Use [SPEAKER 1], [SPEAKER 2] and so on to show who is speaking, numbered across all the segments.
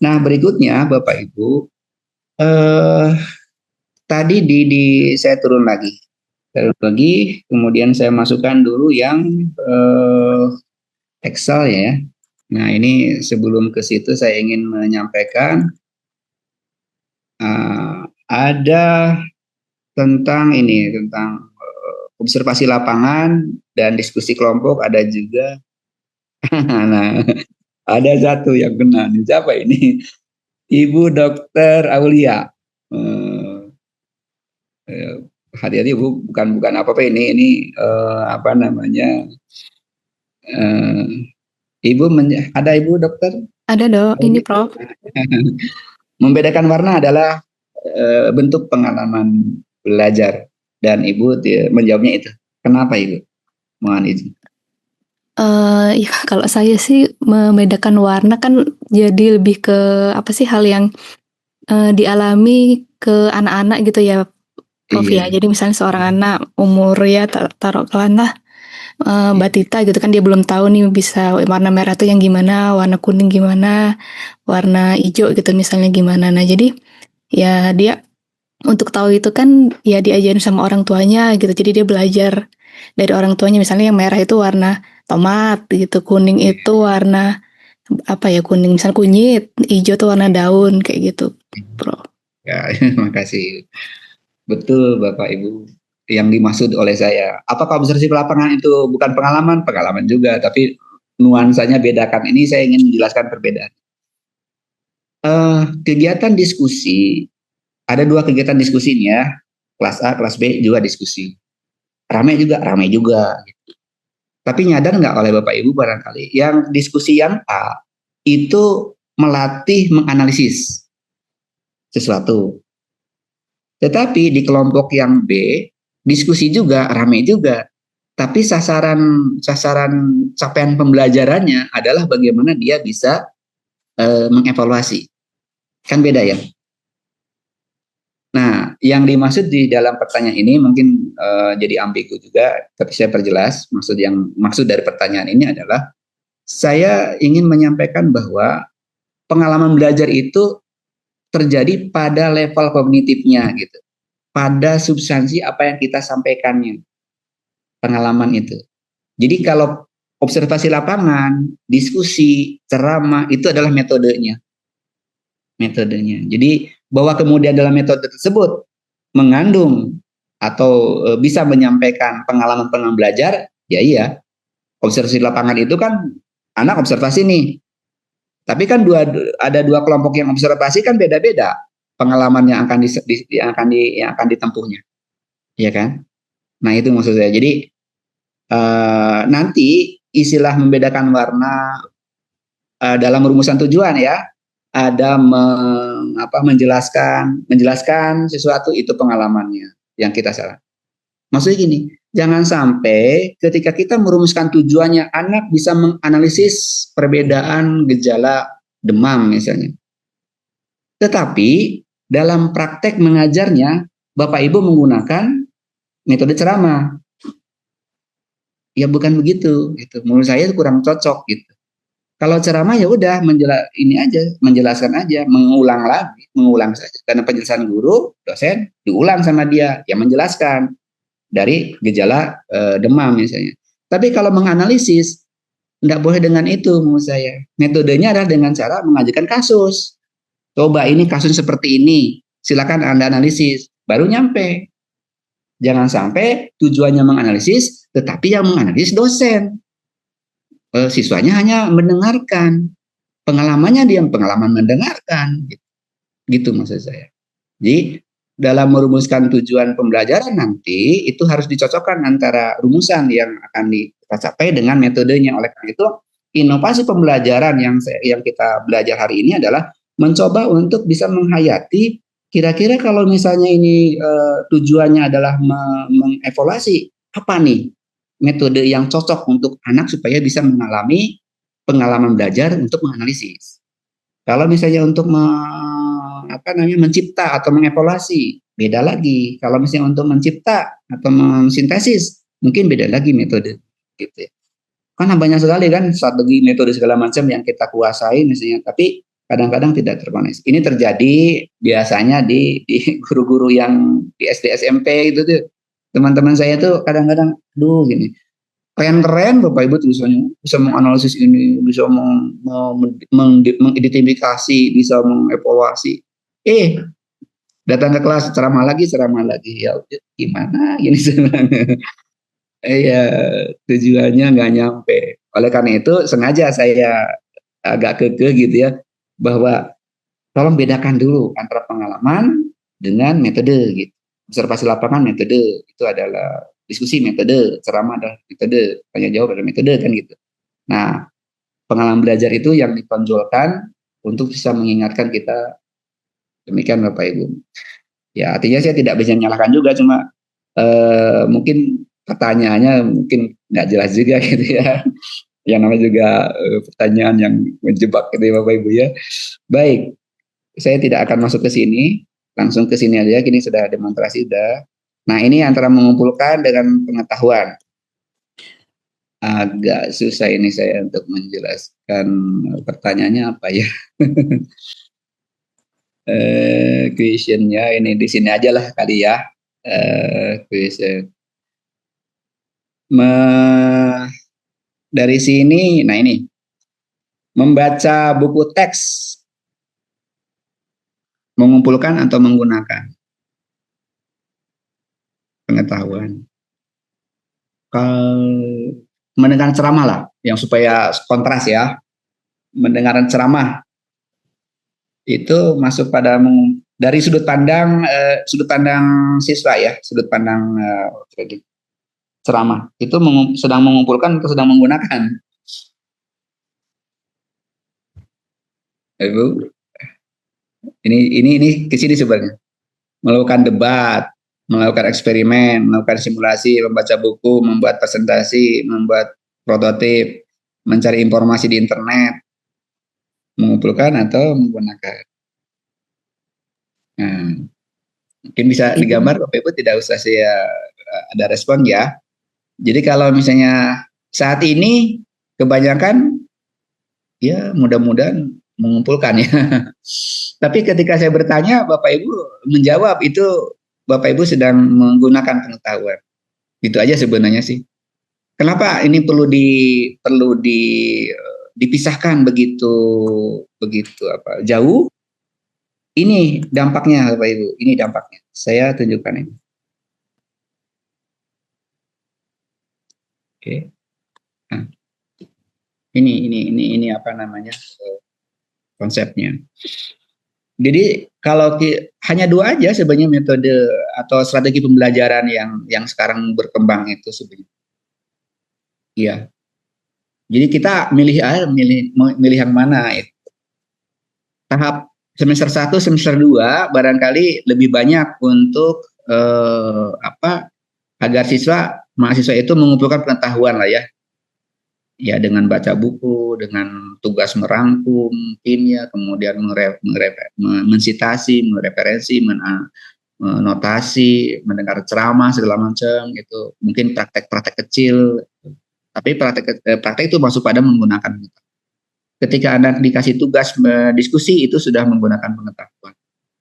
[SPEAKER 1] Nah, berikutnya Bapak Ibu, eh, tadi saya turun lagi, kemudian saya masukkan dulu yang Excel ya. Nah, ini sebelum ke situ saya ingin menyampaikan ada tentang observasi lapangan dan diskusi kelompok, ada juga. Nah, ada satu yang kena nih. Siapa ini? Ibu Dokter Aulia. Eh, eh, Hati-hati Bu, bukan apa-apa ini apa namanya? eh, ada Ibu Dokter?
[SPEAKER 2] Ada dong, ini Prof.
[SPEAKER 1] Membedakan warna adalah bentuk pengalaman belajar, dan Ibu menjawabnya itu. Kenapa Ibu? Mohon izin.
[SPEAKER 2] Ya kalau saya sih membedakan warna kan jadi lebih ke apa sih hal yang dialami ke anak-anak gitu ya, Prof ya.
[SPEAKER 1] Iya.
[SPEAKER 2] Jadi misalnya seorang anak umur ya taruh kelana batita gitu kan dia belum tahu nih bisa warna merah tuh yang gimana, warna kuning gimana, warna hijau gitu misalnya gimana. Nah jadi ya dia untuk tahu itu kan ya diajarin sama orang tuanya gitu. Jadi dia belajar dari orang tuanya misalnya yang merah itu warna tomat gitu, kuning itu warna apa ya kuning misal kunyit, hijau tuh warna daun kayak gitu, Bro.
[SPEAKER 1] Ya, terima kasih. Betul Bapak Ibu. Yang dimaksud oleh saya, apakah observasi lapangan itu bukan pengalaman? Pengalaman juga, tapi nuansanya bedakan. Ini saya ingin menjelaskan perbedaan. Kegiatan diskusi, ada dua kegiatan diskusi ini ya. Kelas A, kelas B juga diskusi. Ramai juga. Tapi nyadar nggak oleh Bapak Ibu barangkali, yang diskusi yang A itu melatih menganalisis sesuatu. Tetapi di kelompok yang B, diskusi juga, ramai juga. Tapi sasaran sasaran capaian pembelajarannya adalah bagaimana dia bisa mengevaluasi. Kan beda ya. Nah, yang dimaksud di dalam pertanyaan ini mungkin jadi ambigu juga, tapi saya perjelas. Maksud dari pertanyaan ini adalah saya ingin menyampaikan bahwa pengalaman belajar itu terjadi pada level kognitifnya gitu, pada substansi apa yang kita sampaikannya, pengalaman itu. Jadi kalau observasi lapangan, diskusi, ceramah itu adalah metodenya. Jadi bahwa kemudian dalam metode tersebut mengandung atau bisa menyampaikan pengalaman-pengalaman belajar, ya iya. Observasi lapangan itu kan anak observasi nih. Tapi kan ada dua kelompok yang observasi kan beda-beda pengalaman yang akan ditempuhnya, ya kan? Nah itu maksud saya. Jadi nanti istilah membedakan warna dalam rumusan tujuan ya, ada menjelaskan sesuatu itu pengalamannya yang kita salah. Maksudnya gini, jangan sampai ketika kita merumuskan tujuannya anak bisa menganalisis perbedaan gejala demam misalnya. Tetapi dalam praktek mengajarnya Bapak Ibu menggunakan metode ceramah. Ya bukan begitu gitu. Menurut saya itu kurang cocok gitu. Kalau ceramah ya udah menjelaskan aja, mengulang saja. Karena penjelasan guru, dosen diulang sama dia, yang menjelaskan dari gejala demam misalnya. Tapi kalau menganalisis, tidak boleh dengan itu menurut saya. Metodenya adalah dengan cara mengajukan kasus. Coba ini kasus seperti ini, silakan Anda analisis, baru nyampe. Jangan sampai tujuannya menganalisis, tetapi yang menganalisis dosen. Siswanya hanya mendengarkan, pengalamannya dia pengalaman mendengarkan, gitu maksud saya. Jadi dalam merumuskan tujuan pembelajaran nanti itu harus dicocokkan antara rumusan yang akan kita capai dengan metodenya. Oleh karena itu inovasi pembelajaran yang kita belajar hari ini adalah mencoba untuk bisa menghayati kira-kira kalau misalnya ini tujuannya adalah mengevaluasi apa nih metode yang cocok untuk anak supaya bisa mengalami pengalaman belajar untuk menganalisis. Kalau misalnya untuk mencipta atau mengevaluasi, beda lagi. Kalau misalnya untuk mencipta atau mensintesis, mungkin beda lagi metode. Gitu ya. Karena banyak sekali kan strategi metode segala macam yang kita kuasai misalnya, tapi kadang-kadang tidak terkoneksi. Ini terjadi biasanya di guru-guru yang di SD SMP itu tuh. Teman-teman saya tuh kadang-kadang, aduh gini, keren-keren Bapak Ibu tulisannya, bisa menganalisis ini, bisa mengidentifikasi, bisa mengevaluasi. Datang ke kelas ceramah lagi, ya gimana ini sebenarnya? Ya tujuannya nggak nyampe. Oleh karena itu sengaja saya agak kekeh gitu ya, bahwa tolong bedakan dulu antara pengalaman dengan metode gitu. Observasi lapangan metode itu adalah diskusi metode, ceramah adalah metode, tanya jawab adalah metode kan gitu. Nah, pengalaman belajar itu yang ditonjolkan untuk bisa mengingatkan kita, demikian Bapak Ibu. Ya artinya saya tidak bisa menyalahkan juga, cuma mungkin pertanyaannya mungkin nggak jelas juga gitu ya. Yang namanya juga pertanyaan yang menjebak gitu ya Bapak Ibu ya. Baik, saya tidak akan masuk ke sini, langsung ke sini aja. Kini sudah demonstrasi sudah. Nah ini antara mengumpulkan dengan pengetahuan. Agak susah ini saya untuk menjelaskan pertanyaannya apa ya. Questionnya ini di sini aja lah kali ya. Question. Dari sini, nah ini membaca buku teks, mengumpulkan atau menggunakan pengetahuan. Kalau mendengar ceramah lah, yang supaya kontras ya. Mendengar ceramah itu masuk pada dari sudut pandang siswa ya, sudut pandang ceramah itu sedang mengumpulkan atau sedang menggunakan. Ibu, ini ke sini sebenarnya. Melakukan debat, melakukan eksperimen, melakukan simulasi, membaca buku, membuat presentasi, membuat prototip, mencari informasi di internet, mengumpulkan atau menggunakan. Nah, mungkin bisa digambar Bapak Ibu, tidak usah saya ada respon ya. Jadi kalau misalnya saat ini kebanyakan ya mudah-mudahan mengumpulkan ya. Tapi ketika saya bertanya Bapak Ibu menjawab itu Bapak Ibu sedang menggunakan pengetahuan. Itu aja sebenarnya sih. Kenapa ini perlu dipisahkan begitu jauh? Ini dampaknya Bapak Ibu, ini dampaknya. Saya tunjukkan ini. Oke. Nah, ini apa namanya konsepnya. Jadi kalau hanya dua aja sebenarnya metode atau strategi pembelajaran yang sekarang berkembang itu sebenarnya. Iya. Jadi kita milih yang mana itu. Tahap semester 1, semester 2 barangkali lebih banyak untuk agar mahasiswa itu mengumpulkan pengetahuan lah ya. Ya dengan baca buku, dengan tugas merangkum mungkin ya, kemudian mensitasi, mereferensi, menotasi, mendengar ceramah segala macam gitu. Mungkin praktek-praktek kecil. Tapi praktek itu masuk pada menggunakan pengetahuan. Ketika anak dikasih tugas diskusi itu sudah menggunakan pengetahuan.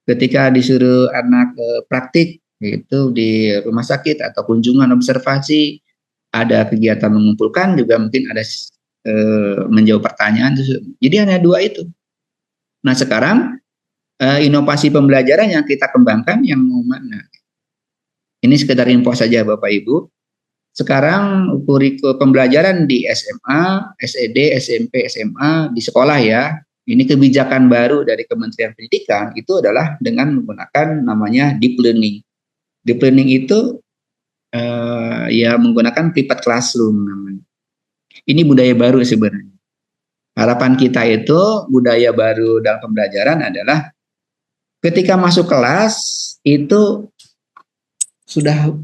[SPEAKER 1] Ketika disuruh anak praktik itu di rumah sakit atau kunjungan observasi, ada kegiatan mengumpulkan, juga mungkin ada menjawab pertanyaan. Jadi hanya dua itu. Nah sekarang inovasi pembelajaran yang kita kembangkan yang mana? Ini sekedar info saja Bapak Ibu. Sekarang kurikulum pembelajaran di SMA, SED, SMP, SMA di sekolah ya. Ini kebijakan baru dari Kementerian Pendidikan itu adalah dengan menggunakan namanya deep learning. Deep learning itu ya menggunakan private classroom namanya. Ini budaya baru sebenarnya. Harapan kita itu budaya baru dalam pembelajaran adalah ketika masuk kelas itu sudah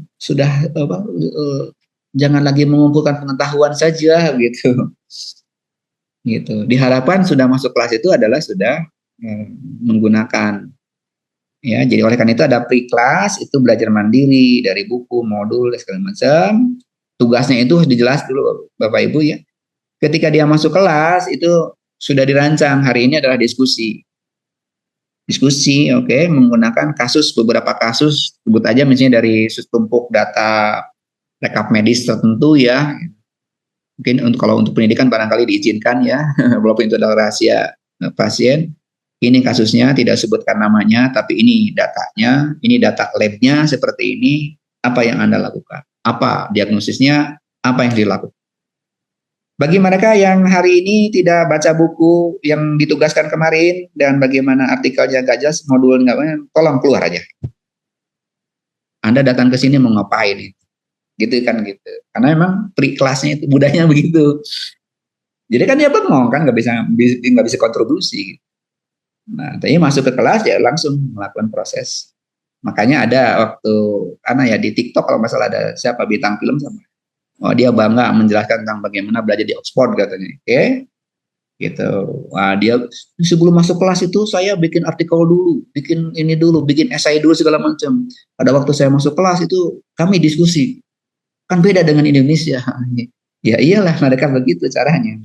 [SPEAKER 1] jangan lagi mengumpulkan pengetahuan saja gitu. Gitu. Diharapkan sudah masuk kelas itu adalah sudah menggunakan. Ya, jadi oleh karena itu ada pre-class, itu belajar mandiri dari buku, modul, segala macam. Tugasnya itu harus dijelas dulu Bapak Ibu ya. Ketika dia masuk kelas itu sudah dirancang. Hari ini adalah diskusi. Diskusi, oke, menggunakan beberapa kasus, sebut aja misalnya dari tumpuk data rekap medis tertentu ya. Mungkin kalau untuk pendidikan barangkali diizinkan ya, walaupun itu adalah rahasia pasien. Ini kasusnya, tidak sebutkan namanya, tapi ini datanya, ini data labnya seperti ini, apa yang Anda lakukan? Apa diagnosisnya, apa yang dilakukan? Bagi mereka yang hari ini tidak baca buku yang ditugaskan kemarin, dan bagaimana artikelnya nggak jelas, modul nggak banyak, tolong keluar aja. Anda datang ke sini mau ngapain itu? Gitu kan gitu. Karena memang kelasnya itu budayanya begitu. Jadi kan dia bengong kan, nggak bisa kontribusi. Nah, tadi masuk ke kelas ya langsung melakukan proses. Makanya ada waktu ya di TikTok kalau masalah ada siapa bintang film sama. Oh, dia bangga menjelaskan tentang bagaimana belajar di Oxford katanya. Oke. Gitu. Wah, dia sebelum masuk kelas itu saya bikin artikel dulu, bikin ini dulu, bikin esai dulu segala macam. Pada waktu saya masuk kelas itu kami diskusi. Kan beda dengan Indonesia. Ya iyalah mereka begitu caranya.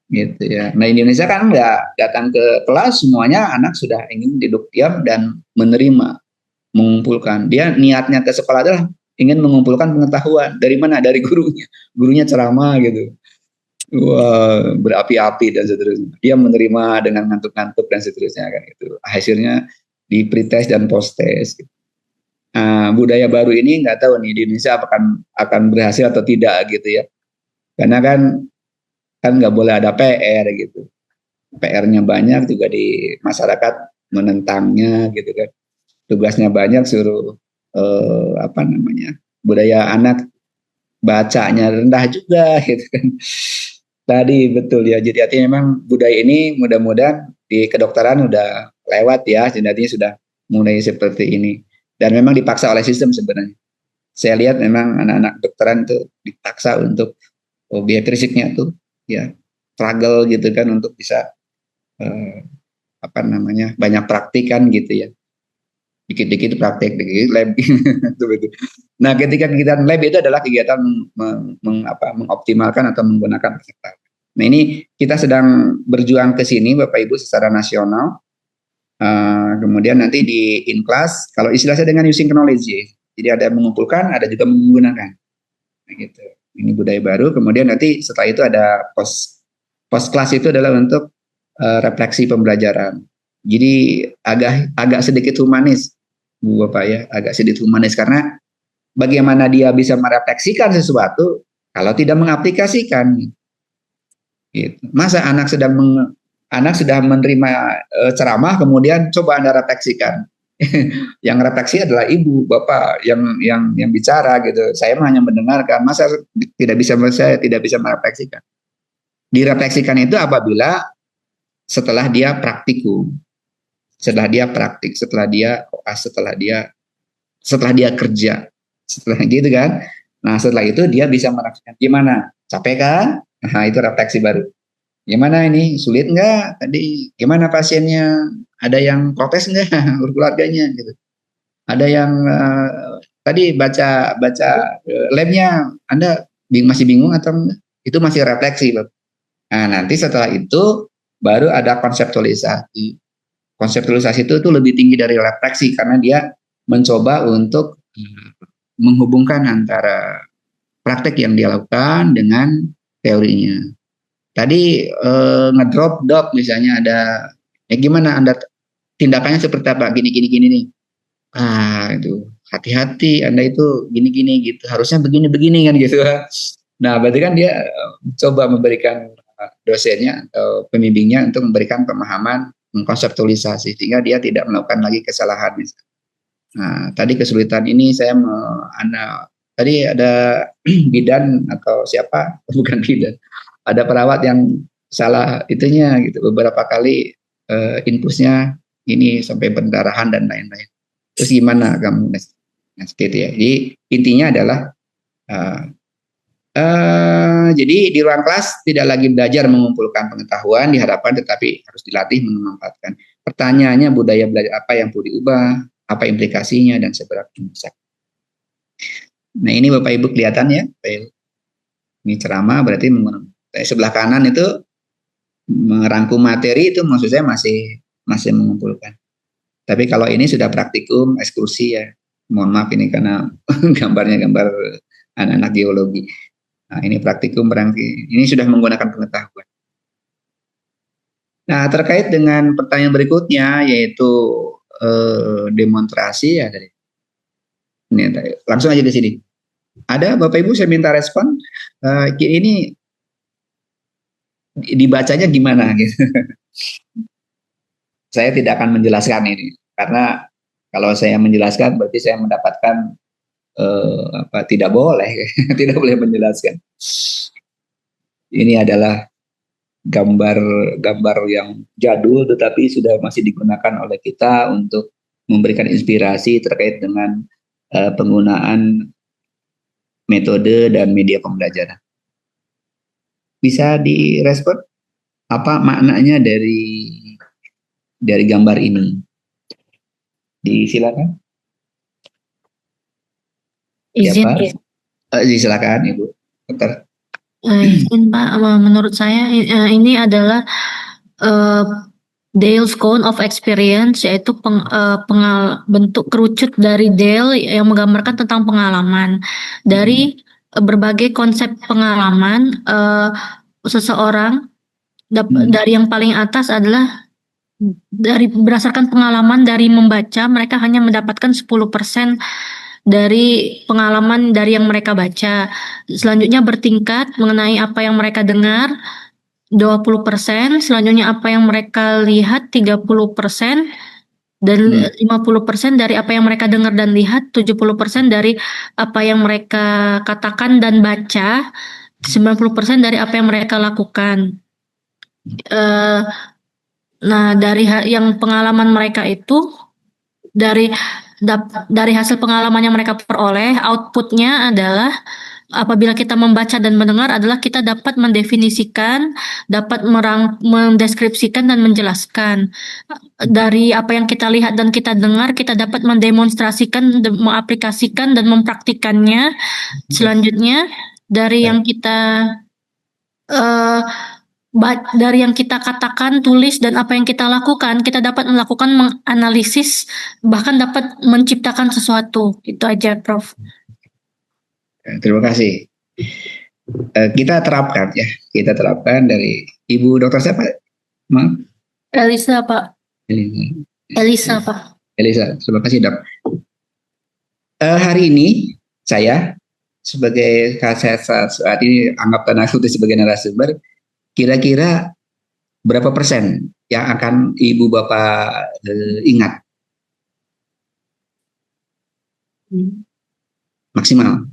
[SPEAKER 1] Gitu ya. Nah, Indonesia kan nggak datang ke kelas semuanya anak sudah ingin duduk diam dan menerima, mengumpulkan. Dia niatnya ke sekolah adalah ingin mengumpulkan pengetahuan. Dari mana? Dari gurunya. Gurunya ceramah gitu. Wah, berapi-api dan seterusnya. Dia menerima dengan ngantuk-ngantuk dan seterusnya kan gitu. Hasilnya di pretest dan post test. Gitu. Nah, budaya baru ini nggak tahu nih di Indonesia akan berhasil atau tidak gitu ya. Karena kan nggak boleh ada PR gitu. PR-nya banyak juga di masyarakat menentangnya gitu kan. Tugasnya banyak suruh budaya anak bacanya rendah juga gitu kan. Tadi betul ya. Jadi artinya memang budaya ini mudah-mudahan di kedokteran udah lewat ya. Jadi artinya sudah mulai seperti ini. Dan memang dipaksa oleh sistem sebenarnya. Saya lihat memang anak-anak kedokteran itu dipaksa untuk biaya fisiknya tuh ya struggle gitu kan untuk bisa banyak praktikan gitu ya, dikit-dikit praktek, dikit lab. Nah, ketika kegiatan lab itu adalah kegiatan mengoptimalkan atau menggunakan peserta. Nah, ini kita sedang berjuang ke sini Bapak Ibu secara nasional. Kemudian nanti di in class, kalau istilahnya dengan using knowledge, jadi ada mengumpulkan, ada juga menggunakan. Nah, gitu. Ini budaya baru. Kemudian nanti setelah itu ada post class itu adalah untuk refleksi pembelajaran. Jadi agak sedikit humanis, Bu Bapak ya, agak sedikit humanis karena bagaimana dia bisa merefleksikan sesuatu kalau tidak mengaplikasikan. Gitu. Masa anak sudah menerima ceramah kemudian coba Anda refleksikan. Yang refleksi adalah ibu, bapak yang bicara gitu. Saya hanya mendengarkan. Masa saya tidak bisa merefleksikan. Direfleksikan itu apabila setelah dia praktikum, setelah dia praktik, setelah dia kerja, setelah gitu kan. Nah, setelah itu dia bisa merasakan gimana? Capek kan? Nah, itu refleksi baru. Gimana ini? Sulit nggak? Tadi gimana pasiennya? Ada yang protes nggak keluarganya gitu? Ada yang tadi baca labnya Anda masih bingung atau enggak? Itu masih refleksi loh. Nah, nanti setelah itu baru ada konseptualisasi. Konseptualisasi itu lebih tinggi dari refleksi karena dia mencoba untuk menghubungkan antara praktek yang dia lakukan dengan teorinya. Tadi ngedrop dop misalnya ada gimana Anda tindakannya seperti apa gini nih. Itu hati-hati Anda itu gini gitu. Harusnya begini kan gitu. Nah, berarti kan dia coba memberikan dosennya atau pembimbingnya untuk memberikan pemahaman mengkonseptualisasi sehingga dia tidak melakukan lagi kesalahan misalnya. Nah, tadi kesulitan ini tadi ada bidan atau siapa bukan bidan, ada perawat yang salah itunya gitu beberapa kali infusnya ini sampai pendarahan dan lain-lain. Terus gimana kamu? Nah, seperti itu ya. Jadi intinya adalah jadi di ruang kelas tidak lagi belajar mengumpulkan pengetahuan di hadapan, tetapi harus dilatih memanfaatkan. Pertanyaannya budaya belajar apa yang perlu diubah, apa implikasinya dan seberapa bisa. Nah, ini Bapak Ibu kelihatan ya. Ini ceramah berarti sebelah kanan itu merangkum materi itu maksud saya masih mengumpulkan. Tapi kalau ini sudah praktikum ekskursi ya, mohon maaf ini karena gambarnya gambar anak-anak geologi. Nah, ini praktikum berarti ini sudah menggunakan pengetahuan. Nah, terkait dengan pertanyaan berikutnya yaitu demonstrasi ya dari ini langsung aja di sini. Ada Bapak Ibu saya minta respon ini dibacanya gimana gitu. Saya tidak akan menjelaskan ini karena kalau saya menjelaskan berarti saya mendapatkan tidak boleh tidak boleh menjelaskan. Ini adalah gambar yang jadul tetapi sudah masih digunakan oleh kita untuk memberikan inspirasi terkait dengan penggunaan metode dan media pembelajaran. Bisa direspon apa maknanya dari gambar ini? Disilakan.
[SPEAKER 3] Izin,
[SPEAKER 1] silakan Ibu Dokter.
[SPEAKER 3] Izin Pak, menurut saya ini adalah Dale's Cone of Experience, yaitu bentuk kerucut dari Dale yang menggambarkan tentang pengalaman. Dari berbagai konsep pengalaman seseorang, dari yang paling atas adalah berdasarkan pengalaman dari membaca, mereka hanya mendapatkan 10% dari pengalaman dari yang mereka baca. Selanjutnya bertingkat mengenai apa yang mereka dengar, 20%, selanjutnya apa yang mereka lihat 30%, dan 50% dari apa yang mereka dengar dan lihat, 70% dari apa yang mereka katakan dan baca, 90% dari apa yang mereka lakukan. Nah, dari yang pengalaman mereka itu, dari hasil pengalaman yang mereka peroleh, outputnya adalah apabila kita membaca dan mendengar adalah kita dapat mendefinisikan, dapat mendeskripsikan dan menjelaskan. Dari apa yang kita lihat dan kita dengar, kita dapat mendemonstrasikan, mengaplikasikan dan mempraktikannya. Selanjutnya, dari yang kita dari yang kita katakan, tulis, dan apa yang kita lakukan, kita dapat melakukan menganalisis, bahkan dapat menciptakan sesuatu. Itu aja, Prof.
[SPEAKER 1] Terima kasih. Kita terapkan dari Ibu Dokter siapa? Maaf.
[SPEAKER 3] Elisa, Pak. Elisa, Pak.
[SPEAKER 1] Elisa, terima kasih, Dok. Hari ini saya sebagai saat ini anggap tanah putih sebagai narasumber, kira-kira berapa persen yang akan Ibu Bapak ingat? Maksimal.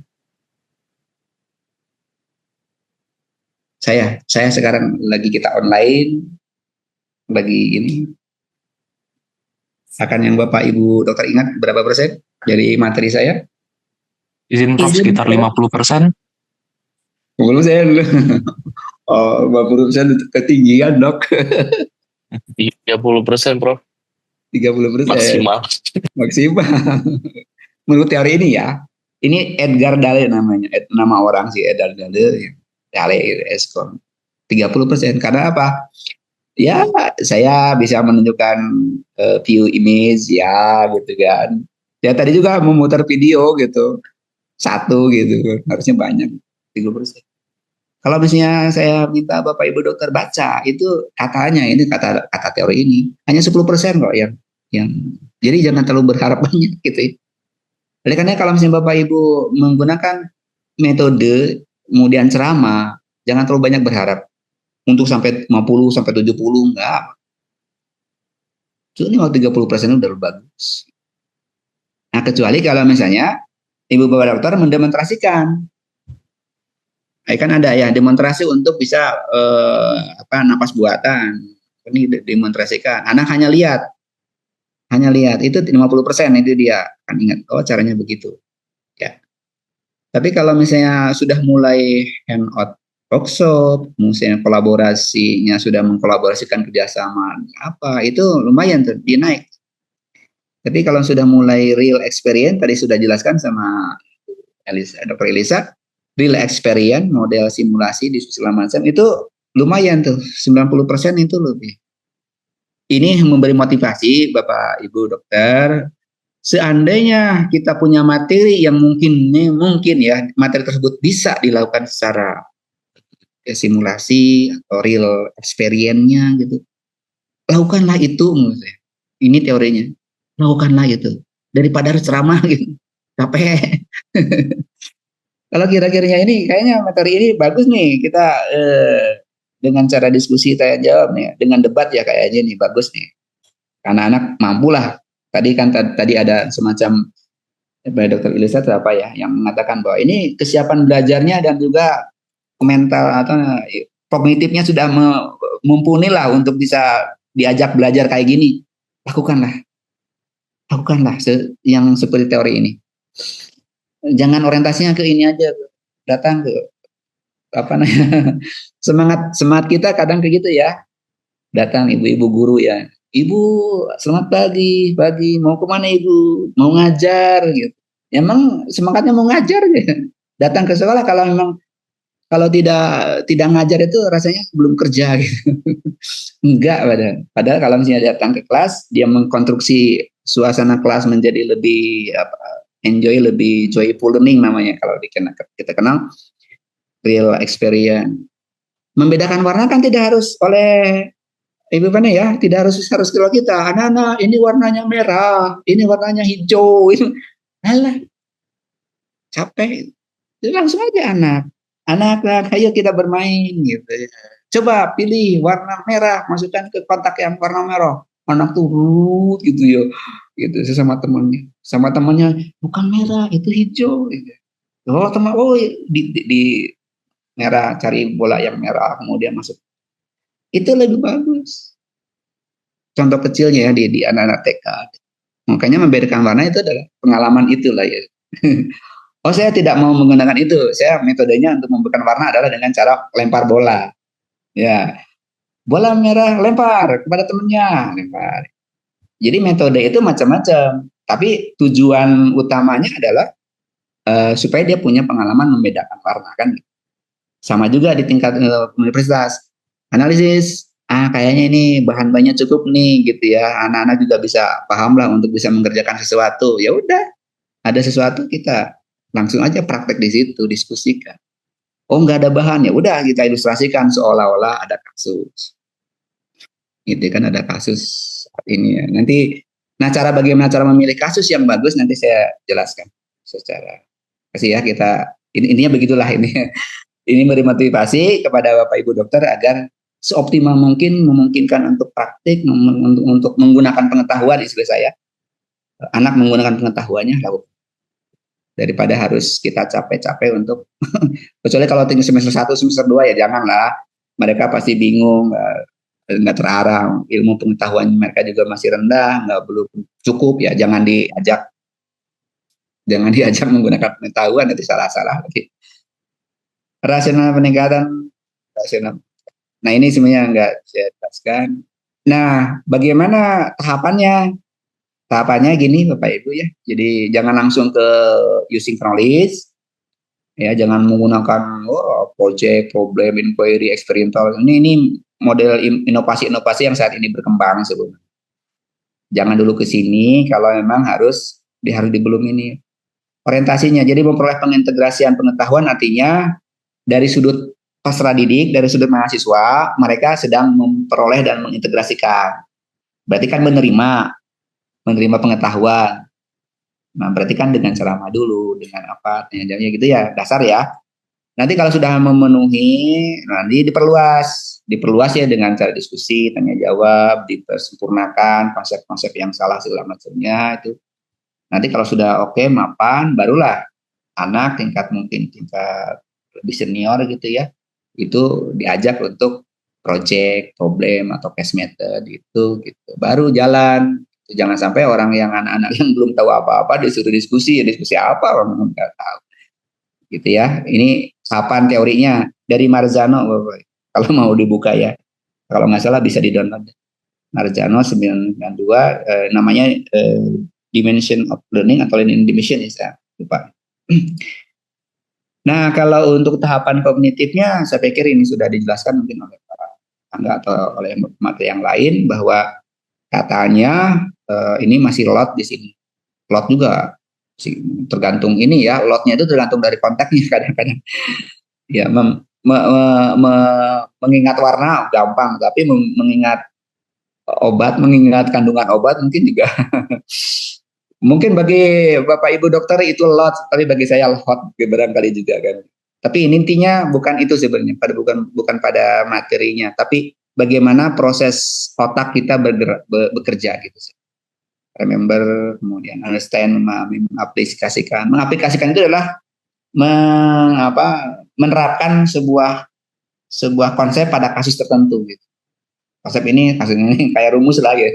[SPEAKER 1] Saya sekarang lagi kita online, lagi ini. Akan yang Bapak Ibu Dokter ingat berapa persen dari materi saya?
[SPEAKER 4] Izin Prof, sekitar 50%.
[SPEAKER 1] 50%. Oh, 50% ketinggian, Dok.
[SPEAKER 4] 30%, Prof.
[SPEAKER 1] 30%.
[SPEAKER 4] Maksimal.
[SPEAKER 1] Menurut teori ini ya, ini Edgar Dale namanya, nama orang sih Edgar Dale, Dale Escon. 30%. Karena apa? Ya, saya bisa menunjukkan view image ya, gitu kan. Ya tadi juga memutar video gitu, satu gitu, harusnya banyak, 30%. Kalau misalnya saya minta Bapak Ibu Dokter baca, itu katanya ini kata teori ini hanya 10% kok yang jadi jangan terlalu berharap banyak gitu ya. Oleh karena kalau misalnya Bapak Ibu menggunakan metode kemudian ceramah, jangan terlalu banyak berharap untuk sampai 50 sampai 70 enggak. Cuma 30% udah bagus. Nah, kecuali kalau misalnya Ibu Bapak Dokter mendemonstrasikan. Kan ada ya demonstrasi untuk bisa napas buatan. Ini demonstrasikan. Anak hanya lihat itu 50% itu dia akan ingat caranya begitu. Ya. Tapi kalau misalnya sudah mulai handout workshop, misalnya kolaborasinya sudah mengkolaborasikan kerjasama itu lumayan tuh dia naik. Tapi kalau sudah mulai real experience tadi sudah jelaskan sama Dr. Elisa, real experience, model simulasi, diskusi segala macam itu lumayan tuh 90% itu lebih. Ini memberi motivasi Bapak Ibu dokter, seandainya kita punya materi yang mungkin ya materi tersebut bisa dilakukan secara simulasi atau real experience-nya gitu. Lakukanlah itu menurut saya. Ini teorinya. Lakukanlah itu daripada harus ceramah gitu. Capek. Kalau kira-kiranya ini kayaknya materi ini bagus nih kita dengan cara diskusi tanya jawab nih, dengan debat ya kayaknya nih bagus nih. Karena anak mampu lah. Tadi kan tadi ada semacam Dr. Ilisa apa ya yang mengatakan bahwa ini kesiapan belajarnya dan juga mental atau kognitifnya sudah mumpuni lah untuk bisa diajak belajar kayak gini. Lakukanlah yang seperti teori ini. Jangan orientasinya ke ini aja, datang ke apa namanya semangat kita kadang kayak gitu ya. Datang ibu-ibu guru ya, ibu selamat pagi mau kemana ibu, mau ngajar gitu. Emang semangatnya mau ngajar gitu. Datang ke sekolah kalau tidak ngajar itu rasanya belum kerja gitu. Enggak padahal kalau misalnya datang ke kelas dia mengkonstruksi suasana kelas menjadi lebih enjoy, lebih joyful learning namanya kalau kita kenal real experience. Membedakan warna kan tidak harus oleh Ibu Fani ya, tidak harus kalau kita anak-anak ini warnanya merah, ini warnanya hijau, itu alah capek. Jadi langsung aja anak ayo kita bermain gitu ya. Coba pilih warna merah, masukkan ke kotak yang warna merah. Anak tuh gitu ya, gitu sama temannya bukan merah itu hijau. Gitu. Di merah cari bola yang merah kemudian masuk. Itu lebih bagus. Contoh kecilnya ya di anak-anak TK. Makanya membedakan warna itu adalah pengalaman itulah ya. Oh saya tidak mau menggunakan itu. Saya metodenya untuk memberikan warna adalah dengan cara lempar bola. Ya, bola merah lempar kepada temennya, lempar. Jadi metode itu macam-macam. Tapi tujuan utamanya adalah supaya dia punya pengalaman membedakan warna kan. Sama juga di tingkat universitas. Analisis, kayaknya ini bahan-bahannya cukup nih gitu ya. Anak-anak juga bisa paham lah untuk bisa mengerjakan sesuatu. Ya udah, ada sesuatu kita langsung aja praktek di situ, diskusikan. Oh nggak ada bahan, ya udah kita ilustrasikan seolah-olah ada kasus. Gitu kan ada kasus ini ya. Nanti, bagaimana cara memilih kasus yang bagus nanti saya jelaskan secara kasih ya kita. Intinya begitulah ini. Ini beri motivasi kepada Bapak Ibu dokter agar seoptimal mungkin memungkinkan untuk praktik, untuk menggunakan pengetahuan istilah saya. Anak menggunakan pengetahuannya lalu daripada harus kita capek-capek untuk kecuali kalau tinggal semester 1, semester 2 ya janganlah. Mereka pasti bingung, nggak terarah, ilmu pengetahuan mereka juga masih rendah, belum cukup ya, jangan diajak menggunakan pengetahuan, nanti salah-salah lagi. Rasional peningkatan rasional. Nah ini sebenarnya nggak saya jelaskan. Nah bagaimana tahapannya? Tahapannya gini Bapak Ibu ya. Jadi jangan langsung ke using knowledge. Ya jangan menggunakan project, problem, inquiry, experimental. Ini model inovasi-inovasi yang saat ini berkembang sebelumnya. Jangan dulu ke sini kalau memang harus dibelum ini. Orientasinya jadi memperoleh pengintegrasian pengetahuan artinya dari sudut peserta didik, dari sudut mahasiswa, mereka sedang memperoleh dan mengintegrasikan. Berarti kan menerima pengetahuan. Nah, berarti kan dengan ceramah dulu, dengan apa, tanya-jawabnya gitu ya, dasar ya. Nanti kalau sudah memenuhi, nanti diperluas ya dengan cara diskusi, tanya jawab, dipersempurnakan konsep-konsep yang salah segala macamnya itu. Nanti kalau sudah oke, mapan, barulah anak tingkat lebih senior gitu ya, itu diajak untuk project, problem atau case method itu gitu. Baru jalan. Jangan sampai orang yang anak-anak yang belum tahu apa-apa disuruh diskusi apa orang nggak tahu. Gitu ya. Ini tahapan teorinya dari Marzano Bapak. Kalau mau dibuka ya. Kalau nggak salah bisa di-download. Marzano 992 namanya Dimension of Learning atau Learning Dimension ya, saya lupa. Nah, kalau untuk tahapan kognitifnya, saya pikir ini sudah dijelaskan mungkin oleh Pak atau oleh materi yang lain bahwa katanya ini masih lot di sini. Lot juga tergantung ini ya, lotnya itu tergantung dari konteksnya kadang-kadang. Ya, mengingat warna gampang, tapi mengingat obat, mengingat kandungan obat mungkin juga. Mungkin bagi Bapak Ibu dokter itu lot, tapi bagi saya lot barangkali juga kan. Tapi intinya bukan itu sebenarnya, bukan pada materinya, tapi bagaimana proses otak kita bekerja gitu sih. Remember, kemudian understand, memahami, mengaplikasikan. Mengaplikasikan itu adalah menerapkan sebuah konsep pada kasus tertentu gitu. Kasus ini kayak rumus lah ya.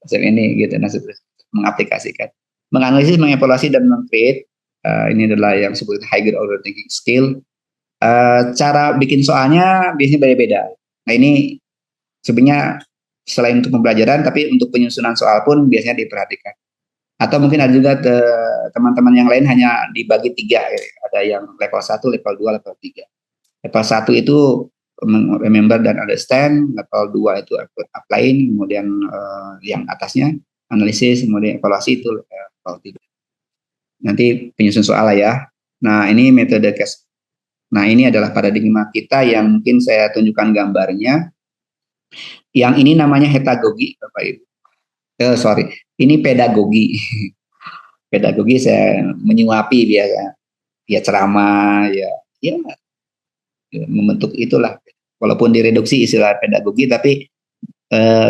[SPEAKER 1] Konsep ini gitu, mengaplikasikan, menganalisis, mengevaluasi dan meng-create. Ini adalah yang disebut higher order thinking skill. Cara bikin soalnya biasanya beda-beda. Nah ini sebenarnya selain untuk pembelajaran, tapi untuk penyusunan soal pun biasanya diperhatikan. Atau mungkin ada juga teman-teman yang lain hanya dibagi 3. Ada yang level 1, level 2, level 3. Level 1 itu remember dan understand. Level 2 itu applying. Kemudian yang atasnya analisis, kemudian evaluasi itu level 3. Nanti penyusun soal lah ya. Nah ini metode case. Nah ini adalah paradigma kita yang mungkin saya tunjukkan gambarnya. Yang ini namanya heterogogi, Bapak Ibu. Ini pedagogi. Pedagogi saya menyuapi biasa, ya ceramah, ya membentuk itulah. Walaupun direduksi istilah pedagogi, tapi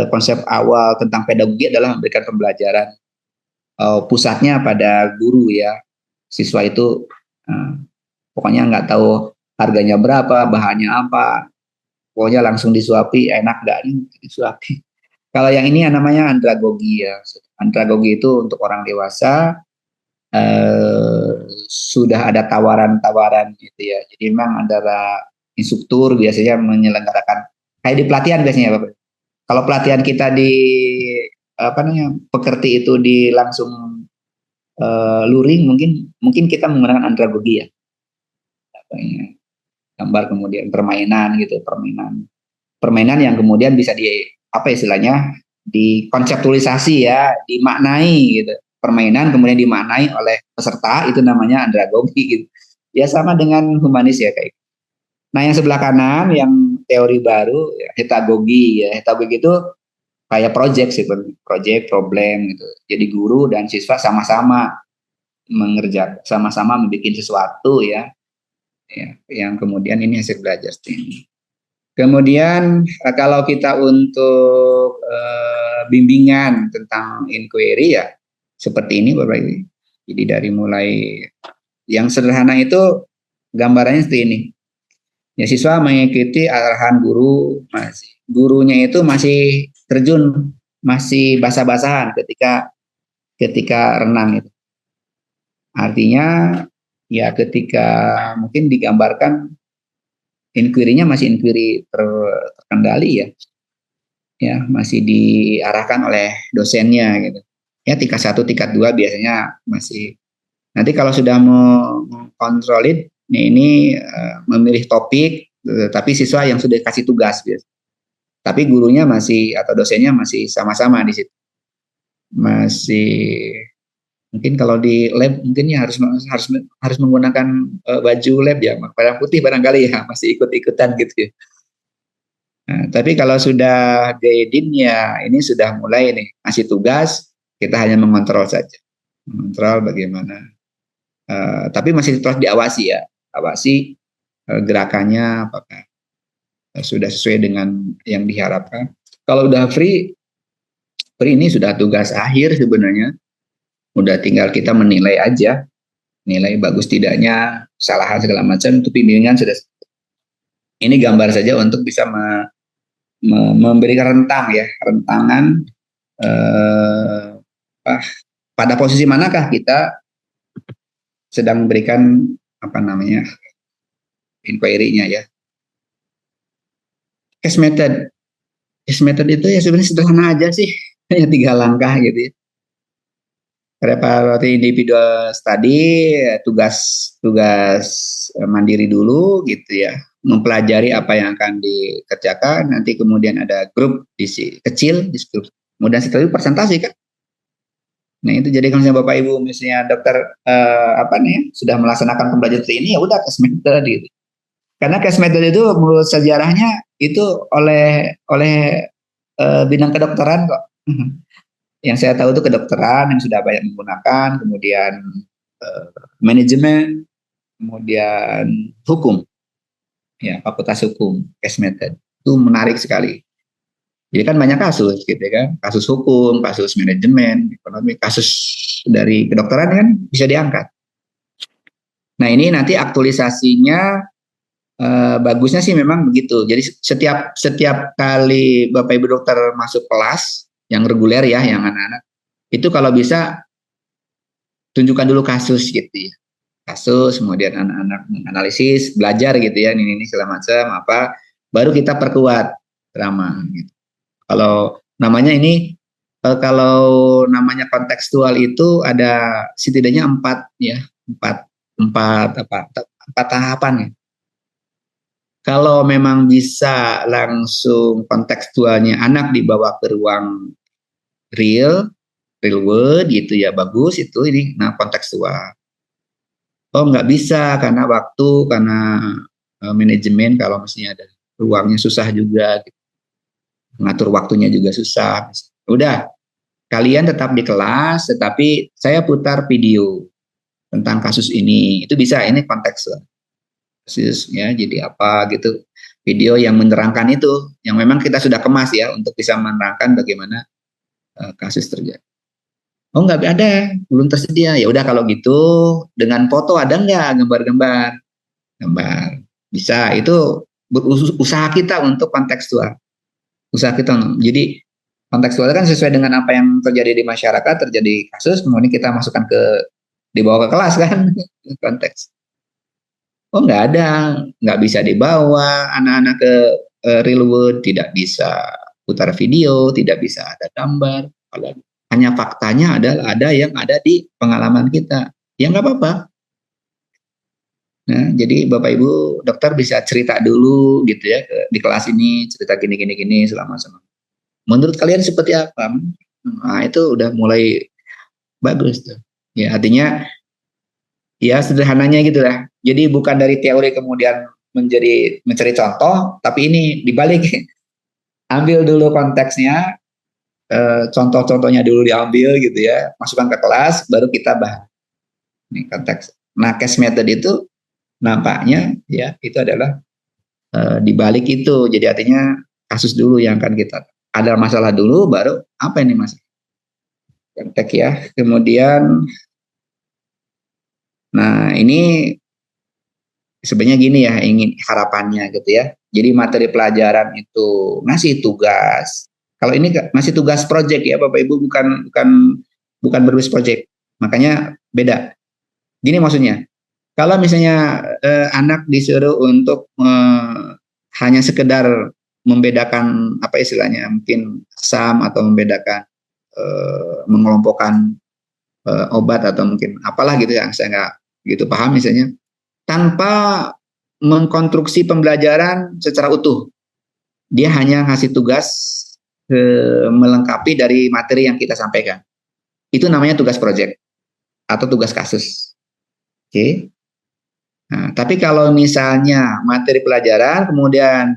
[SPEAKER 1] konsep awal tentang pedagogi adalah memberikan pembelajaran. Pusatnya pada guru ya. Siswa itu pokoknya nggak tahu harganya berapa, bahannya apa. Pokoknya langsung disuapi, enak nggak nih disuapi. Kalau yang ini namanya andragogi ya. Andragogi itu untuk orang dewasa, sudah ada tawaran-tawaran gitu ya. Jadi memang antara instruktur biasanya menyelenggarakan kayak di pelatihan biasanya Bapak. Kalau pelatihan kita di pekerti itu di langsung luring, mungkin kita menggunakan andragogi ya. Gambar kemudian permainan gitu, permainan yang kemudian bisa dikonseptualisasi ya, dimaknai gitu. Permainan kemudian dimaknai oleh peserta, itu namanya andragogi gitu. Ya sama dengan humanis ya kayak. Nah yang sebelah kanan yang teori baru ya, heterogogi ya. Heterogogi itu kayak project problem gitu. Jadi guru dan siswa sama-sama mengerjakan, sama-sama membuat sesuatu ya. Yang kemudian ini hasil belajar ini. Kemudian kalau kita untuk bimbingan tentang inquiry ya seperti ini Bapak Ibu. Jadi dari mulai yang sederhana itu gambarannya seperti ini. Ya siswa mengikuti arahan guru, gurunya itu masih terjun, masih basah-basahan ketika renang itu. Artinya ya ketika mungkin digambarkan inquiry-nya masih inquiry terkendali ya masih diarahkan oleh dosennya gitu ya. Tingkat 1, tingkat 2 biasanya masih. Nanti kalau sudah mau kontrol ini memilih topik, tapi siswa yang sudah kasih tugas biasa. Tapi gurunya masih atau dosennya masih sama-sama di situ, masih. Mungkin kalau di lab mungkin ya harus menggunakan baju lab ya, merah putih barangkali ya, masih ikut-ikutan gitu ya. Nah, tapi kalau sudah guiding ya ini sudah mulai nih ngasih tugas, kita hanya mengontrol saja, mengontrol bagaimana. Tapi masih terus diawasi ya, awasi gerakannya apakah sudah sesuai dengan yang diharapkan. Kalau udah free ini sudah tugas akhir sebenarnya. Udah tinggal kita menilai aja, nilai bagus tidaknya, kesalahan segala macam, itu bimbingan sudah. Ini gambar saja untuk bisa memberikan rentangan pada posisi manakah kita sedang memberikan inquiry-nya ya. Case method itu ya sebenarnya sederhana aja sih, hanya 3 langkah gitu ya. Preparatory individual study, tugas mandiri dulu gitu ya. mempelajari apa yang akan dikerjakan, nanti kemudian ada grup kecil, di grup, kemudian setelah itu presentasi kan. Nah itu jadi kalau misalnya Bapak Ibu misalnya dokter sudah melaksanakan pembelajaran ini, ya udah case method gitu. Karena case method itu menurut sejarahnya itu oleh bidang kedokteran kok. Yang saya tahu itu kedokteran yang sudah banyak menggunakan, kemudian manajemen, kemudian hukum, ya fakultas hukum, case method itu menarik sekali. Jadi kan banyak kasus gitu kan, kasus hukum, kasus manajemen, ekonomi, kasus dari kedokteran kan bisa diangkat. Nah ini nanti aktualisasinya bagusnya sih memang begitu. Jadi setiap kali Bapak Ibu dokter masuk kelas yang reguler ya, yang anak-anak, itu kalau bisa tunjukkan dulu kasus gitu ya. Kasus, kemudian anak-anak menganalisis, belajar gitu ya, ini segala macam apa, baru kita perkuat drama gitu. Kalau namanya kontekstual itu ada setidaknya 4 tahapan ya. Kalau memang bisa langsung kontekstualnya anak dibawa ke ruang real world gitu ya, bagus itu ini. Nah kontekstual. Oh nggak bisa karena waktu, karena manajemen, kalau mestinya ada ruangnya susah juga. Gitu. Mengatur waktunya juga susah. Udah, kalian tetap di kelas, tetapi saya putar video tentang kasus ini. Itu bisa, ini kontekstual. Kasus ya, jadi apa gitu. Video yang menerangkan itu, yang memang kita sudah kemas ya, untuk bisa menerangkan bagaimana kasus terjadi. Oh nggak ada, belum tersedia. Ya udah kalau gitu, dengan foto ada nggak gambar? Bisa, itu usaha kita untuk kontekstual. Usaha kita. Jadi kontekstual kan sesuai dengan apa yang terjadi di masyarakat, terjadi kasus, kemudian kita masukkan dibawa ke kelas kan, konteks. Oh nggak ada, nggak bisa dibawa anak-anak ke real world, tidak bisa putar video, tidak bisa ada gambar. Hanya faktanya adalah ada yang ada di pengalaman kita. Ya nggak apa-apa. Nah, jadi Bapak Ibu dokter bisa cerita dulu gitu ya di kelas ini, cerita gini selama. Menurut kalian seperti apa? Nah, itu udah mulai bagus tuh. Ya, artinya ya sederhananya gitu lah. Jadi bukan dari teori kemudian mencari contoh, tapi ini dibalik. Ambil dulu konteksnya, contoh-contohnya dulu diambil gitu ya, masukkan ke kelas, baru kita bahas. Ini konteks. Nah, case method itu nampaknya ya itu adalah dibalik itu. Jadi artinya kasus dulu yang akan kita ada masalah dulu, baru apa ini masalah konteks ya. Kemudian, nah ini sebenarnya gini ya, ingin harapannya gitu ya. Jadi materi pelajaran itu ngasih tugas. Kalau ini ngasih tugas project ya Bapak Ibu, bukan berbasis project. Makanya beda. Gini maksudnya. Kalau misalnya anak disuruh untuk hanya sekedar membedakan apa istilahnya, mungkin asam atau membedakan mengelompokkan obat atau mungkin apalah gitu ya, saya nggak gitu paham misalnya, tanpa mengkonstruksi pembelajaran secara utuh, dia hanya ngasih tugas melengkapi dari materi yang kita sampaikan. Itu namanya tugas project atau tugas kasus. Oke. Nah, tapi kalau misalnya materi pelajaran kemudian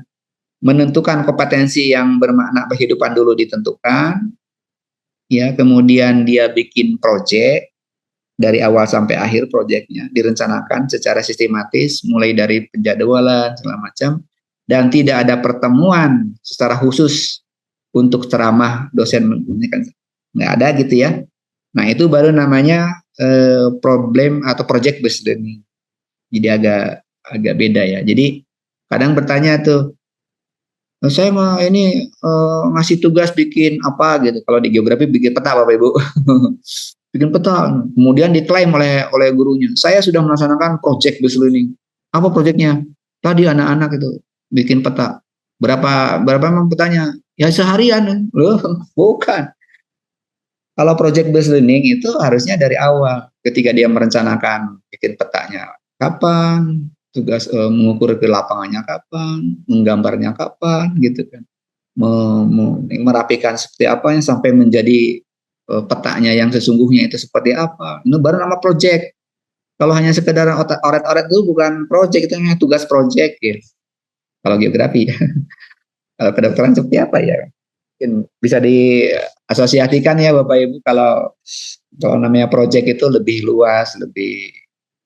[SPEAKER 1] menentukan kompetensi yang bermakna kehidupan dulu ditentukan, ya kemudian dia bikin proyek dari awal sampai akhir, proyeknya direncanakan secara sistematis mulai dari penjadwalan segala macam, dan tidak ada pertemuan secara khusus untuk ceramah dosen, kan nggak ada gitu ya. Nah itu baru namanya problem atau project based learning. Jadi agak beda ya. Jadi kadang bertanya tuh, saya mau ini ngasih tugas bikin apa gitu. Kalau di geografi bikin peta Bapak Ibu. Bikin peta. Kemudian diklaim oleh gurunya. Saya sudah melaksanakan project based learning. Apa projectnya? Tadi anak-anak itu bikin peta. Berapa memang petanya? Ya seharian. Loh, bukan. Kalau project based learning itu harusnya dari awal ketika dia merencanakan bikin petanya. Kapan? tugas mengukur ke lapangannya kapan, menggambarnya kapan, gitu kan, merapikan seperti apa yang sampai menjadi petanya yang sesungguhnya itu seperti apa. Itu baru nama project. Kalau hanya sekedar oret-oret itu bukan project, itu hanya tugas project gitu. Kalau geografi ya. Kalau kedokteran seperti apa ya? Mungkin bisa diasosiasikan ya Bapak Ibu, kalau namanya project itu lebih luas, lebih.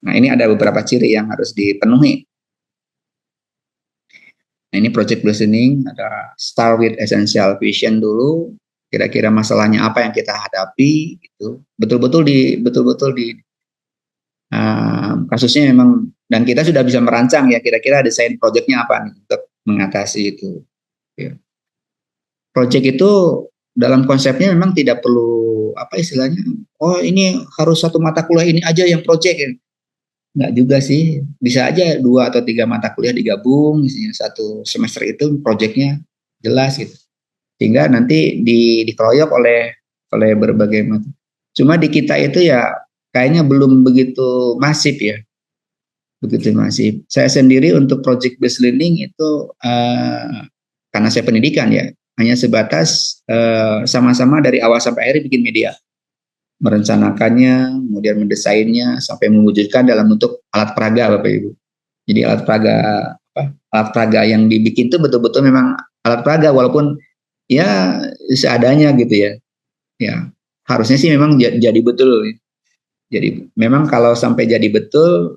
[SPEAKER 1] Nah, ini ada beberapa ciri yang harus dipenuhi. Nah, ini project listening, ada start with essential question dulu. Kira-kira masalahnya apa yang kita hadapi gitu. Betul-betul di kasusnya memang, dan kita sudah bisa merancang ya kira-kira desain projectnya apa nih untuk mengatasi itu. Ya. Project itu dalam konsepnya memang tidak perlu apa istilahnya, oh ini harus satu mata kuliah ini aja yang project ya. Enggak juga sih, bisa aja 2 atau 3 mata kuliah digabung, misalnya satu semester itu projectnya jelas gitu, sehingga nanti dikeroyok oleh berbagai mata. Cuma di kita itu ya kayaknya belum begitu masif ya, begitu masif. Saya sendiri untuk project based learning itu karena saya pendidikan ya, hanya sebatas sama-sama dari awal sampai akhir bikin media, merencanakannya, kemudian mendesainnya sampai mewujudkan dalam bentuk alat peraga Bapak Ibu. Jadi alat peraga yang dibikin itu betul-betul memang alat peraga, walaupun ya seadanya gitu ya. Ya harusnya sih memang jadi betul. Jadi memang kalau sampai jadi betul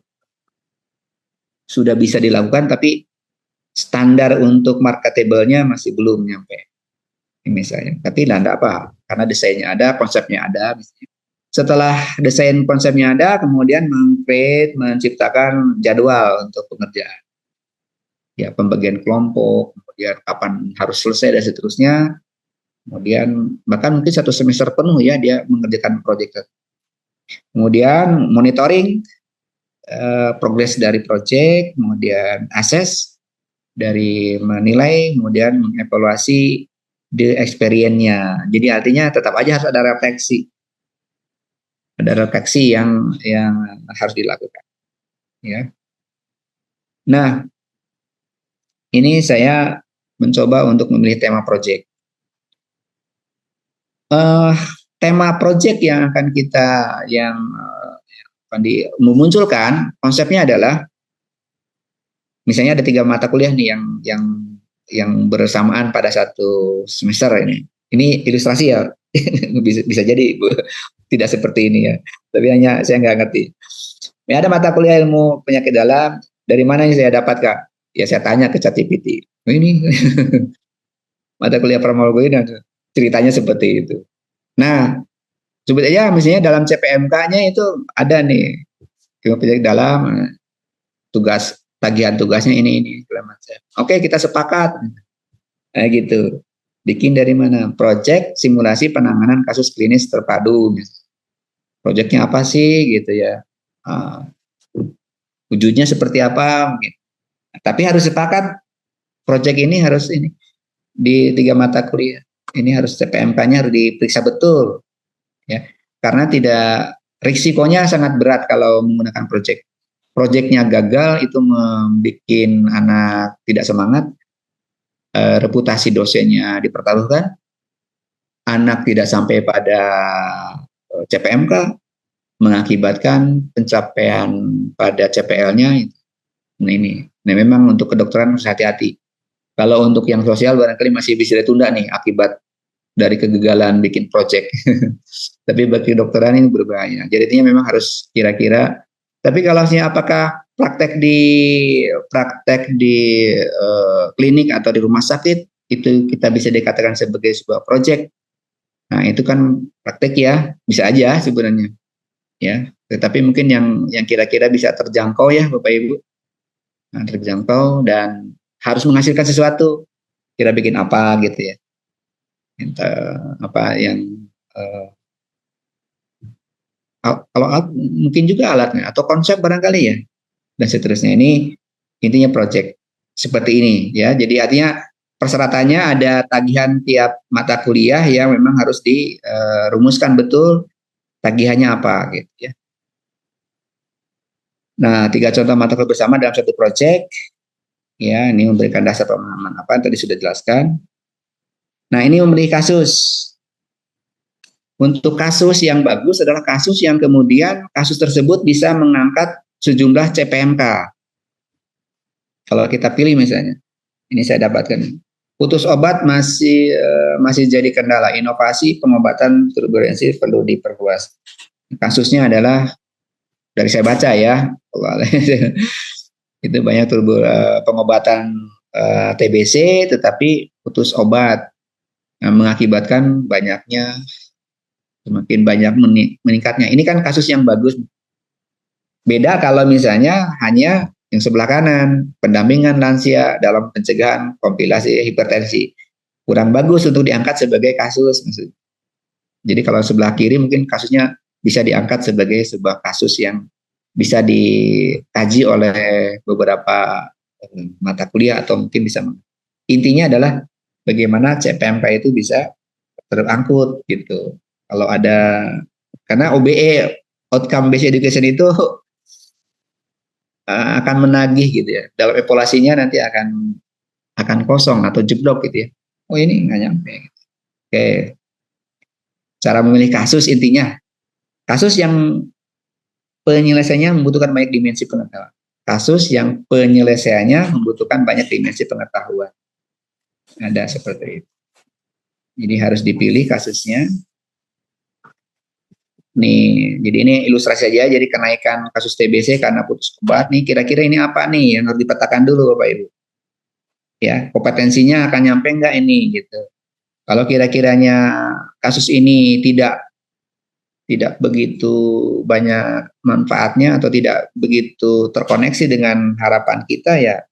[SPEAKER 1] sudah bisa dilakukan, tapi standar untuk marketable-nya masih belum nyampe misalnya. Tapi tidak apa, karena desainnya ada, konsepnya ada. Misalnya. Setelah desain konsepnya ada, kemudian menciptakan jadwal untuk pengerjaan. Ya, pembagian kelompok, kemudian kapan harus selesai dan seterusnya. Kemudian bahkan mungkin 1 semester penuh ya dia mengerjakan proyek. Kemudian monitoring progres dari proyek, kemudian assess dari menilai, kemudian mengevaluasi the experience-nya. Jadi artinya tetap aja harus ada refleksi. Ada refleksi yang harus dilakukan. Ya. Nah, ini saya mencoba untuk memilih tema proyek. Tema proyek yang akan kita akan memunculkan konsepnya adalah misalnya ada 3 mata kuliah nih yang bersamaan pada 1 semester ini. Ini ilustrasi ya, bisa jadi Bu, tidak seperti ini ya. Tapi hanya saya nggak ngerti. Ya, ada mata kuliah ilmu penyakit dalam, dari mana yang saya dapat Kak? Ya saya tanya ke ChatGPT. Ini mata kuliah farmakologi dan ceritanya seperti itu. Nah, sebut aja misalnya dalam CPMK-nya itu ada nih ilmu penyakit dalam, tagihan tugasnya ini. Oke, kita sepakat. Nah, gitu. Bikin dari mana? Project simulasi penanganan kasus klinis terpadu. Projectnya apa sih gitu ya? Wujudnya seperti apa? Gitu. Tapi harus sepakat. Project ini harus di 3 mata kuliah. Ini harus CPMK-nya harus diperiksa betul, ya. Karena risikonya sangat berat kalau menggunakan project. Projectnya gagal itu membuat anak tidak semangat, reputasi dosennya dipertaruhkan, anak tidak sampai pada CPMK, mengakibatkan pencapaian pada CPL-nya. Nah, memang untuk kedokteran harus hati-hati. Kalau untuk yang sosial barangkali masih bisa ditunda nih akibat dari kegagalan bikin project. Tapi bagi kedokteran ini berbahaya. Jadi memang harus kira-kira. Tapi kalau apakah praktek di klinik atau di rumah sakit itu kita bisa dikatakan sebagai sebuah project. Nah, itu kan praktek ya, bisa aja sebenarnya. Ya, tetapi mungkin yang kira-kira bisa terjangkau ya Bapak Ibu. Nah, terjangkau dan harus menghasilkan sesuatu. Kira bikin apa gitu ya. Apa yang kalau mungkin juga alatnya atau konsep barangkali ya dan seterusnya. Ini intinya project seperti ini ya. Jadi artinya persyaratannya ada tagihan tiap mata kuliah yang memang harus dirumuskan betul tagihannya apa gitu ya. Nah, 3 contoh mata kuliah bersama dalam satu proyek, ya, ini memberikan dasar pemahaman apa yang tadi sudah jelaskan. Nah, ini memberi kasus. Untuk kasus yang bagus adalah kasus yang kemudian kasus tersebut bisa mengangkat sejumlah CPMK. Kalau kita pilih misalnya, ini saya dapatkan. Putus obat masih jadi kendala. Inovasi pengobatan turbulensi perlu diperluas. Kasusnya adalah dari saya baca ya, itu banyak pengobatan TBC tetapi putus obat mengakibatkan banyaknya semakin banyak meningkatnya. Ini kan kasus yang bagus. Beda kalau misalnya hanya yang sebelah kanan, pendampingan lansia dalam pencegahan kompilasi hipertensi. Kurang bagus untuk diangkat sebagai kasus. Jadi kalau sebelah kiri mungkin kasusnya bisa diangkat sebagai sebuah kasus yang bisa dikaji oleh beberapa mata kuliah atau mungkin bisa. Intinya adalah bagaimana CPMK itu bisa terangkut gitu. Kalau ada, karena OBE, outcome based education itu akan menagih gitu ya. Dalam evaluasinya nanti akan kosong atau jeblok gitu ya. Oh ini nggak nyampe. Oke. Cara memilih kasus intinya. Kasus yang penyelesaiannya membutuhkan banyak dimensi pengetahuan. Kasus yang penyelesaiannya membutuhkan banyak dimensi pengetahuan. Ada seperti itu. Jadi harus dipilih kasusnya. Nih, jadi ini ilustrasi aja. Jadi kenaikan kasus TBC karena putus obat nih, kira-kira ini apa nih yang harus dipetakan dulu Bapak Ibu. Ya, kompetensinya akan nyampe enggak ini gitu. Kalau kira-kiranya kasus ini tidak begitu banyak manfaatnya atau tidak begitu terkoneksi dengan harapan kita ya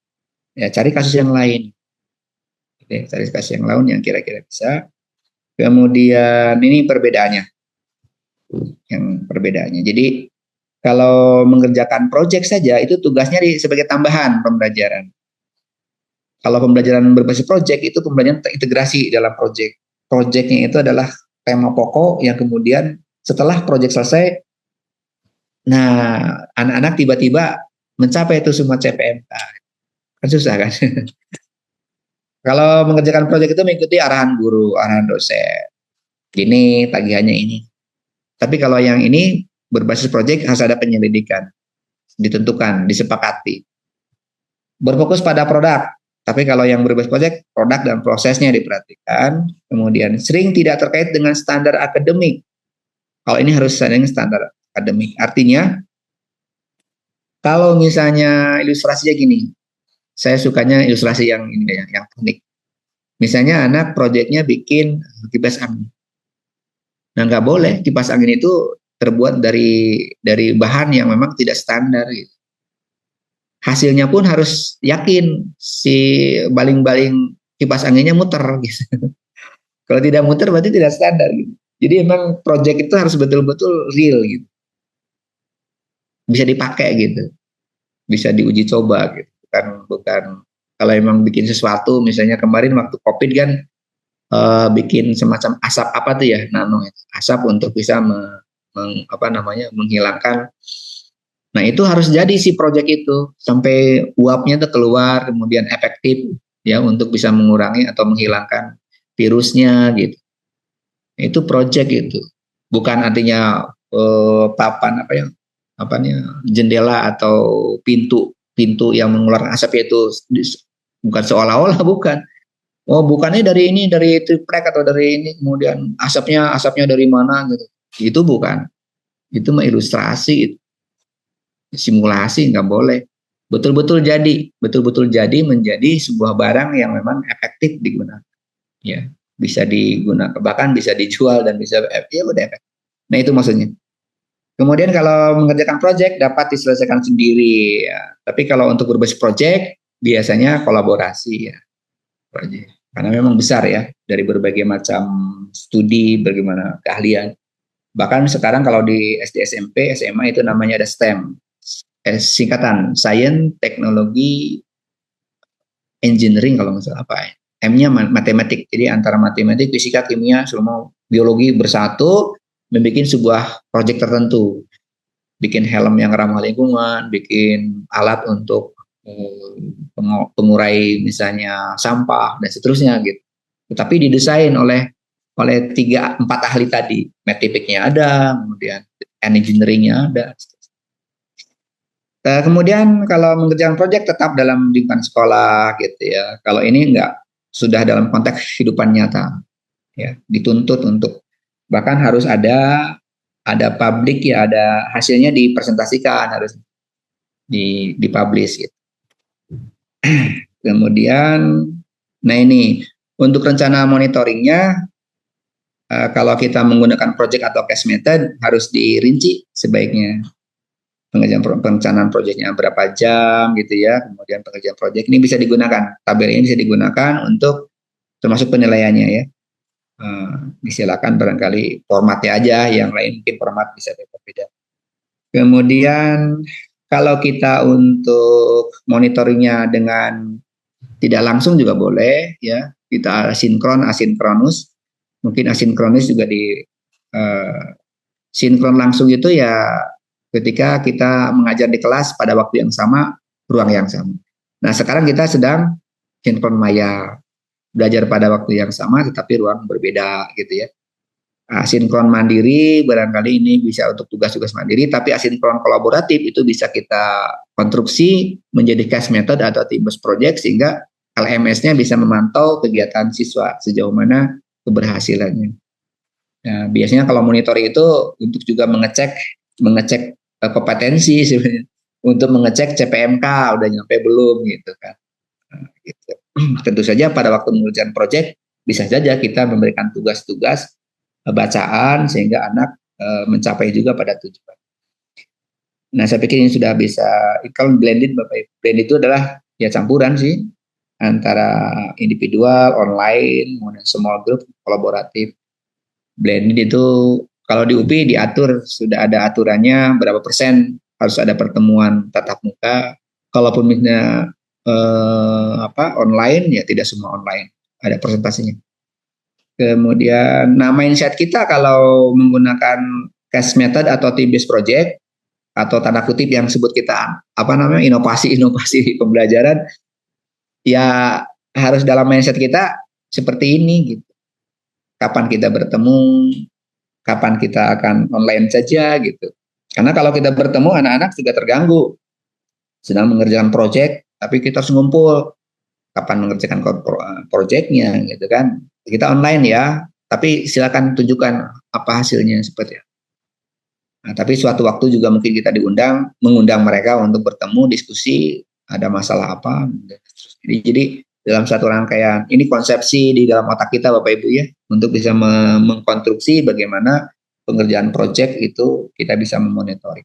[SPEAKER 1] cari kasus yang lain. Oke, cari kasus yang lain yang kira-kira bisa. Kemudian ini perbedaannya. Jadi kalau mengerjakan proyek saja itu tugasnya sebagai tambahan pembelajaran. Kalau pembelajaran berbasis proyek itu pembelajaran terintegrasi dalam proyek. Proyeknya itu adalah tema pokok yang kemudian setelah proyek selesai, nah anak-anak tiba-tiba mencapai itu semua CPMK. Kan susah kan? Kalau mengerjakan proyek itu mengikuti arahan guru, arahan dosen. Gini tagihannya ini. Tapi kalau yang ini berbasis proyek harus ada penyelidikan, ditentukan, disepakati. Berfokus pada produk, tapi kalau yang berbasis proyek, produk dan prosesnya diperhatikan. Kemudian sering tidak terkait dengan standar akademik. Kalau ini harus dengan standar akademik. Artinya, kalau misalnya ilustrasinya gini, saya sukanya ilustrasi yang ini yang unik. Misalnya anak proyeknya bikin kipas angin. Nah, nggak boleh kipas angin itu terbuat dari bahan yang memang tidak standar gitu. Hasilnya pun harus yakin si baling-baling kipas anginnya muter gitu. Kalau tidak muter berarti tidak standar gitu. Jadi emang proyek itu harus betul-betul real gitu. Bisa dipakai gitu. Bisa diuji coba gitu. Bukan kalau emang bikin sesuatu misalnya kemarin waktu Covid kan bikin semacam asap apa tuh ya nano asap untuk bisa menghilangkan. Nah itu harus jadi si proyek itu sampai uapnya tuh keluar kemudian efektif ya untuk bisa mengurangi atau menghilangkan virusnya gitu. Itu proyek itu bukan artinya papan jendela atau pintu yang mengeluarkan asap itu bukan seolah-olah bukan. Oh bukannya dari triplek atau dari ini kemudian asapnya dari mana gitu. Itu bukan. Itu mengilustrasi, simulasi nggak boleh. Betul-betul jadi menjadi sebuah barang yang memang efektif digunakan. Ya, bisa digunakan bahkan bisa dijual dan bisa ya udah efektif. Nah itu maksudnya. Kemudian kalau mengerjakan proyek dapat diselesaikan sendiri ya. Tapi kalau untuk berbasis proyek biasanya kolaborasi ya. Proyek. Karena memang besar ya dari berbagai macam studi, bagaimana keahlian. Bahkan sekarang kalau di SD, SMP, SMA itu namanya ada STEM, singkatan Science, Teknologi, Engineering kalau nggak salah apa ya. M-nya matematik, jadi antara matematik, fisika, kimia, semua biologi bersatu membuat sebuah proyek tertentu. bikin helm yang ramah lingkungan, bikin alat untuk pengurai misalnya sampah dan seterusnya gitu. Tetapi didesain oleh 3-4 ahli tadi. Mathematiknya ada, kemudian engineering-nya ada. Kemudian kalau mengerjakan proyek tetap dalam lingkungan sekolah gitu ya. Kalau ini enggak, sudah dalam konteks kehidupan nyata. Ya, dituntut untuk bahkan harus ada publik ya, ada hasilnya dipresentasikan, harus dipublish gitu. Kemudian, nah ini untuk rencana monitoringnya, kalau kita menggunakan project atau case method harus dirinci sebaiknya. Perencanaan proyeknya berapa jam gitu ya, kemudian pengerjaan proyek ini bisa digunakan, tabel ini bisa digunakan untuk termasuk penilaiannya ya. Disilakan barangkali formatnya aja, yang lain mungkin format bisa berbeda. Kemudian kalau kita untuk monitoringnya dengan tidak langsung juga boleh ya, kita sinkron, asinkronus. Mungkin asinkronis juga sinkron langsung itu ya ketika kita mengajar di kelas pada waktu yang sama, ruang yang sama. Nah sekarang kita sedang sinkron maya, belajar pada waktu yang sama tetapi ruang berbeda gitu ya. Asinkron mandiri barangkali ini bisa untuk tugas-tugas mandiri, tapi asinkron kolaboratif itu bisa kita konstruksi menjadi case method atau team-based project sehingga LMS-nya bisa memantau kegiatan siswa sejauh mana keberhasilannya. Nah, biasanya kalau monitoring itu untuk juga mengecek kompetensi sebenarnya, untuk mengecek CPMK udah nyampe belum gitu kan. Nah, gitu. Tentu saja pada waktu mengerjakan proyek bisa saja kita memberikan tugas-tugas bacaan sehingga anak mencapai juga pada tujuan. Nah, saya pikir ini sudah bisa. Kalau blended Bapak Ibu, blended itu adalah ya campuran sih antara individual, online, kemudian small group, kolaboratif. Blended itu kalau di UPI diatur, sudah ada aturannya berapa persen harus ada pertemuan tatap muka. Kalaupun misalnya online ya tidak semua online, ada presentasinya. Kemudian mindset kita kalau menggunakan case method atau team-based project atau tanda kutip yang sebut kita inovasi pembelajaran, ya harus dalam mindset kita seperti ini gitu. Kapan kita bertemu, kapan kita akan online saja gitu. Karena kalau kita bertemu anak-anak juga terganggu. Sedang mengerjakan proyek tapi kita harus ngumpul. Kapan mengerjakan proyeknya gitu kan. Kita online ya, tapi silakan tunjukkan apa hasilnya seperti apa. Nah, tapi suatu waktu juga mungkin kita mengundang mereka untuk bertemu, diskusi, ada masalah apa. Jadi dalam satu rangkaian, ini konsepsi di dalam otak kita Bapak Ibu ya, untuk bisa mengkonstruksi bagaimana pengerjaan proyek itu kita bisa memonitoring.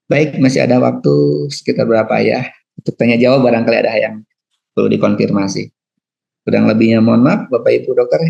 [SPEAKER 1] Baik, masih ada waktu sekitar berapa ya? Untuk tanya jawab barangkali ada yang perlu dikonfirmasi. Kurang lebihnya mohon maaf Bapak Ibu dokter.